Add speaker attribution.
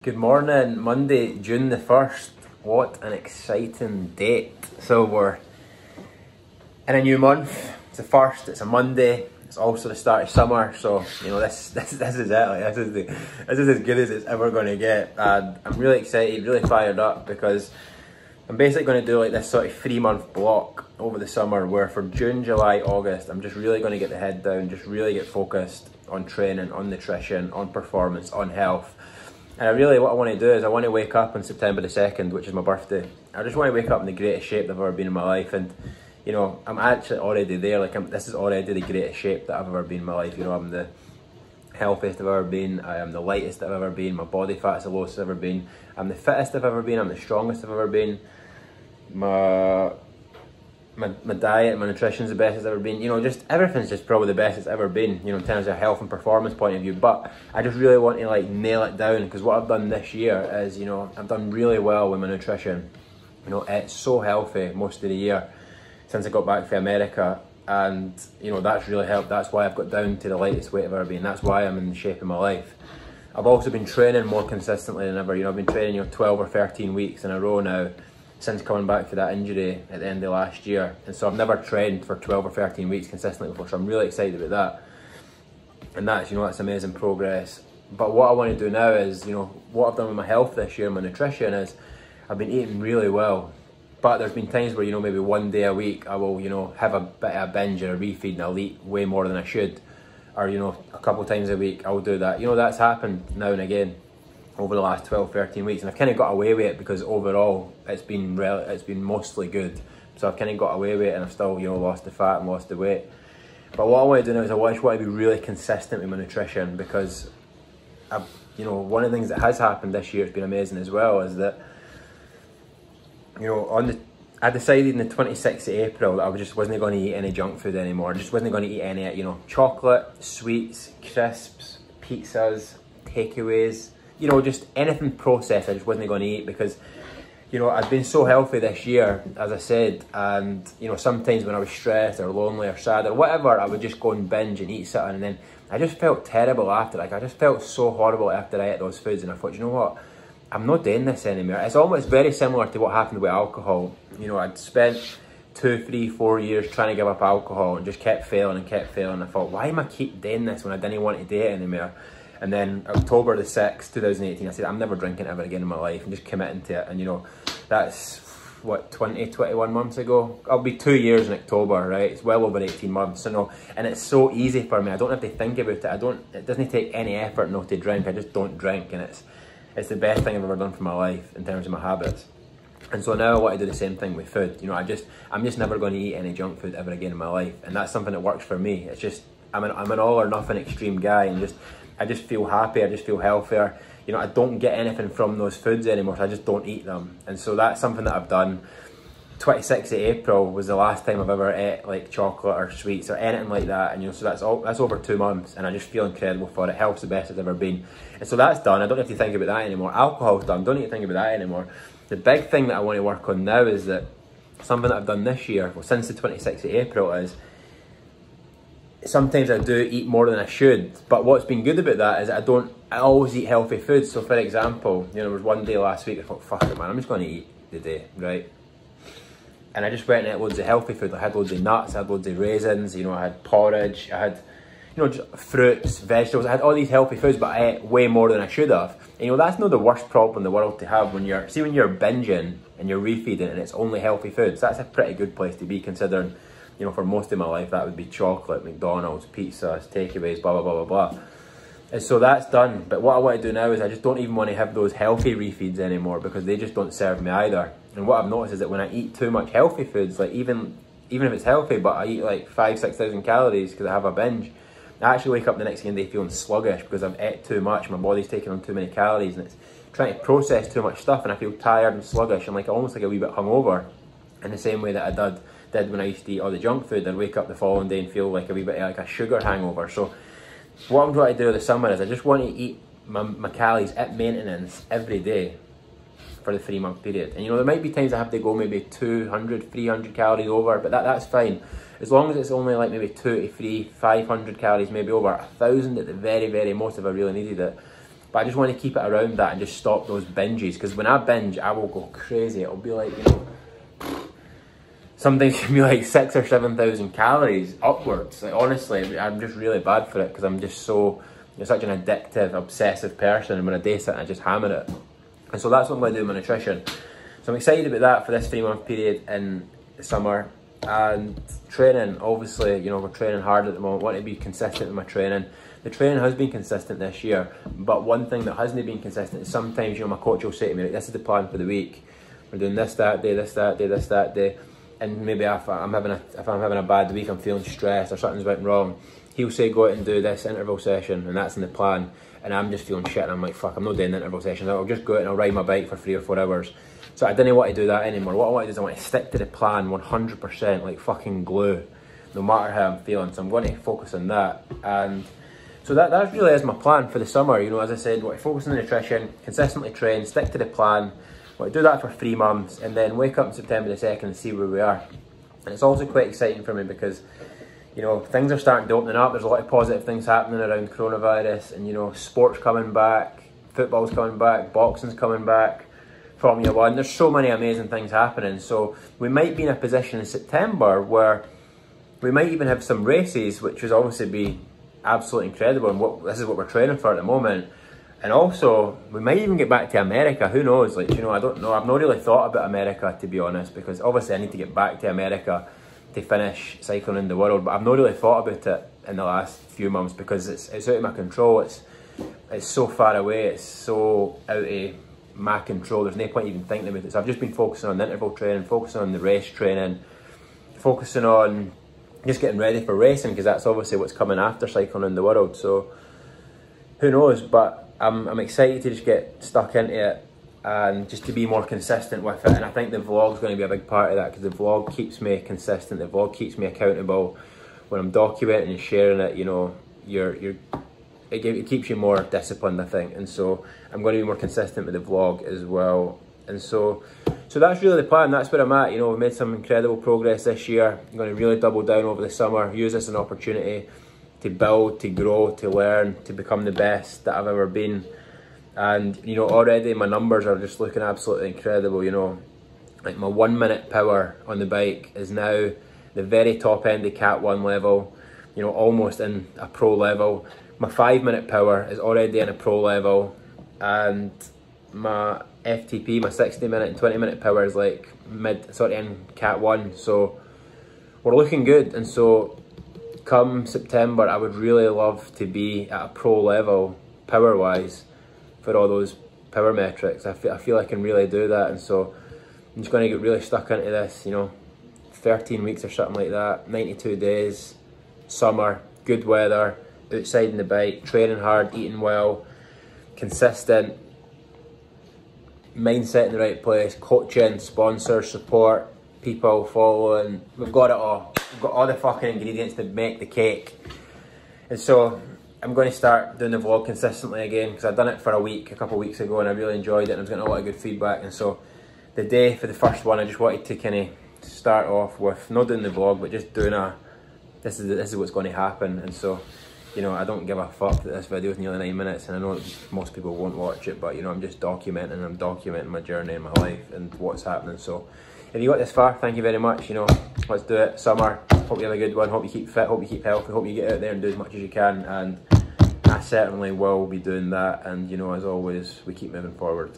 Speaker 1: Good morning, Monday, June the 1st. What an exciting date. So we're in a new month. It's the 1st, it's a Monday. It's also the start of summer, so you know this is it. Like, this is as good as it's ever going to get, and I'm really excited, really fired up, because I'm basically going to do like this sort of 3-month block over the summer, where for June, July, August, I'm just really going to get the head down, just really get focused on training, on nutrition, on performance, on health. And what I want to do is I want to wake up on September the 2nd, which is my birthday. I just want to wake up in the greatest shape that I've ever been in my life. And, you know, I'm actually already there. This is already the greatest shape that I've ever been in my life. You know, I'm the healthiest I've ever been. I am the lightest I've ever been. My body fat's the lowest I've ever been. I'm the fittest I've ever been. I'm the strongest I've ever been. My diet, my nutrition's the best it's ever been. You know, just everything's just probably the best it's ever been, you know, in terms of health and performance point of view. But I just really want to like nail it down, because what I've done this year is, you know, I've done really well with my nutrition. You know, it's so healthy most of the year since I got back from America, and you know, that's really helped. That's why I've got down to the lightest weight I've ever been. That's why I'm in the shape of my life. I've also been training more consistently than ever. You know, I've been training, you know, 12 or 13 weeks in a row now since coming back for that injury at the end of last year. And so I've never trained for 12 or 13 weeks consistently before, so I'm really excited about that. And that's, you know, that's amazing progress. But what I want to do now is, you know, what I've done with my health this year, my nutrition, is I've been eating really well. But there's been times where, you know, maybe one day a week I will, you know, have a bit of a binge or a refeed, and I'll eat way more than I should. Or, you know, a couple of times a week I'll do that. You know, that's happened now and again over the last 12, 13 weeks, and I've kind of got away with it because overall it's been mostly good. So I've kind of got away with it, and I've still, you know, lost the fat and lost the weight. But what I want to do now is I just want to be really consistent with my nutrition, because you know, one of the things that has happened this year, it's been amazing as well, is that, you know, I decided on the 26th of April that I just wasn't going to eat any junk food anymore. I just wasn't going to eat any, you know, chocolate, sweets, crisps, pizzas, takeaways, you know, just anything processed I just wasn't going to eat, because, you know, I've been so healthy this year, as I said, and, you know, sometimes when I was stressed or lonely or sad or whatever, I would just go and binge and eat something, and then I just felt terrible after. Like, I just felt so horrible after I ate those foods, and I thought, you know what, I'm not doing this anymore. It's almost very similar to what happened with alcohol. You know, I'd spent 2, 3, 4 years trying to give up alcohol and just kept failing and kept failing. I thought, why am I keep doing this when I didn't want to do it anymore? And then October the 6th, 2018, I said, I'm never drinking ever again in my life, and just committing to it. And you know, that's what, 21 months ago? I'll be 2 years in October, right? It's well over 18 months, you know, and it's so easy for me. I don't have to think about it. It doesn't take any effort not to drink. I just don't drink, and it's the best thing I've ever done for my life in terms of my habits. And so now I want to do the same thing with food. You know, I'm just never going to eat any junk food ever again in my life, and that's something that works for me. It's just, I'm an all or nothing extreme guy, and I just feel happy, I just feel healthier. You know, I don't get anything from those foods anymore, so I just don't eat them. And so that's something that I've done. 26th of April was the last time I've ever ate like chocolate or sweets or anything like that. And you know, so that's over 2 months, and I just feel incredible for it. Health's the best it's ever been. And so that's done. I don't have to think about that anymore. Alcohol's done, don't need to think about that anymore. The big thing that I want to work on now is that something that I've done this year, well, since the 26th of April, is sometimes I do eat more than I should, but what's been good about that is I always eat healthy foods. So for example, you know, there was one day last week I thought, fuck it man, I'm just going to eat today, right? And I just went and ate loads of healthy food. I had loads of nuts, I had loads of raisins, you know, I had porridge, I had, you know, just fruits, vegetables. I had all these healthy foods, but I ate way more than I should have. And, you know, that's not the worst problem in the world to have when you're binging and you're refeeding and it's only healthy foods. That's a pretty good place to be, considering, you know, for most of my life, that would be chocolate, McDonald's, pizzas, takeaways, blah, blah, blah, blah, blah. And so that's done. But what I want to do now is I just don't even want to have those healthy refeeds anymore, because they just don't serve me either. And what I've noticed is that when I eat too much healthy foods, like even if it's healthy, but I eat like 5,000-6,000 calories because I have a binge, I actually wake up the next day feeling sluggish because I've ate too much. My body's taking on too many calories, and it's trying to process too much stuff, and I feel tired and sluggish. I'm like almost like a wee bit hungover, in the same way that I did when I used to eat all the junk food. I'd wake up the following day and feel like a wee bit like a sugar hangover. So what I'm trying to do this summer is I just want to eat my calories at maintenance every day for the 3-month period. And you know, there might be times I have to go maybe 200, 300 calories over, but that's fine. As long as it's only like maybe 2 to 3, 500 calories maybe over, 1,000 at the very, very most if I really needed it. but I just want to keep it around that and just stop those binges, because when I binge, I will go crazy. It'll be like, you know, some things can be like 6,000 or 7,000 calories upwards. Like, honestly, I'm just really bad for it, because I'm just so, you're such an addictive, obsessive person, and when I day sit, I just hammer it. And so that's what I'm going to do with my nutrition. So I'm excited about that for this 3-month period in the summer. And training, obviously, you know, we're training hard at the moment. I want to be consistent with my training. The training has been consistent this year, but one thing that hasn't been consistent is sometimes, you know, my coach will say to me, like, this is the plan for the week. We're doing this, that day, this, that day, this, that day. And maybe if I'm having a bad week, I'm feeling stressed or something's went wrong, he'll say go out and do this interval session, and that's in the plan. And I'm just feeling shit, and I'm like, fuck, I'm not doing the interval sessions. I'll just go out and I'll ride my bike for 3 or 4 hours. So I didn't want to do that anymore. What I want to do is I want to stick to the plan 100%, like fucking glue, no matter how I'm feeling. So I'm going to focus on that. And so that really is my plan for the summer. You know, as I said, I want to focus on the nutrition, consistently train, stick to the plan. I want to do that for 3 months, and then wake up in September the 2nd and see where we are. And it's also quite exciting for me because, you know, things are starting to open up. There's a lot of positive things happening around coronavirus, and, you know, sports coming back, football's coming back, boxing's coming back, Formula 1. There's so many amazing things happening. So we might be in a position in September where we might even have some races, which would obviously be absolutely incredible, and this is what we're training for at the moment. And also, we might even get back to America. Who knows? Like, you know, I don't know. I've not really thought about America, to be honest, because obviously I need to get back to America to finish cycling in the world. But I've not really thought about it in the last few months because it's out of my control. It's so far away. It's so out of my control. There's no point even thinking about it. So I've just been focusing on the interval training, focusing on the race training, focusing on just getting ready for racing, because that's obviously what's coming after cycling in the world. So who knows? But I'm excited to just get stuck into it and just to be more consistent with it. And I think the vlog's going to be a big part of that, because the vlog keeps me consistent. The vlog keeps me accountable. When I'm documenting and sharing it, you know, it keeps you more disciplined, I think. And so I'm going to be more consistent with the vlog as well. And so that's really the plan. That's where I'm at. You know, we've made some incredible progress this year. I'm going to really double down over the summer, use this as an opportunity to build, to grow, to learn, to become the best that I've ever been. And, you know, already my numbers are just looking absolutely incredible. You know, like my 1 minute power on the bike is now the very top end of Cat 1 level, you know, almost in a pro level. My 5 minute power is already in a pro level, and my FTP, my 60 minute and 20 minute power is like in Cat 1. So we're looking good. And so come September, I would really love to be at a pro level power wise for all those power metrics. I feel I can really do that. And so I'm just going to get really stuck into this, you know, 13 weeks or something like that, 92 days, summer, good weather, outside in the bike, training hard, eating well, consistent, mindset in the right place, coaching, sponsors, support, people following. We've got it all. We've got all the fucking ingredients to make the cake. And so I'm going to start doing the vlog consistently again, because I've done it for a couple of weeks ago, and I really enjoyed it, and I was getting a lot of good feedback. And so the day for the first one, I just wanted to kind of start off with not doing the vlog, but just doing this is what's going to happen. And so, you know, I don't give a fuck that this video is nearly 9 minutes, and I know that most people won't watch it, but, you know, I'm just documenting my journey and my life and what's happening. So if you got this far, thank you very much. You know, let's do it. Summer, hope you have a good one, hope you keep fit, hope you keep healthy, hope you get out there and do as much as you can, and I certainly will be doing that. And, you know, as always, we keep moving forward.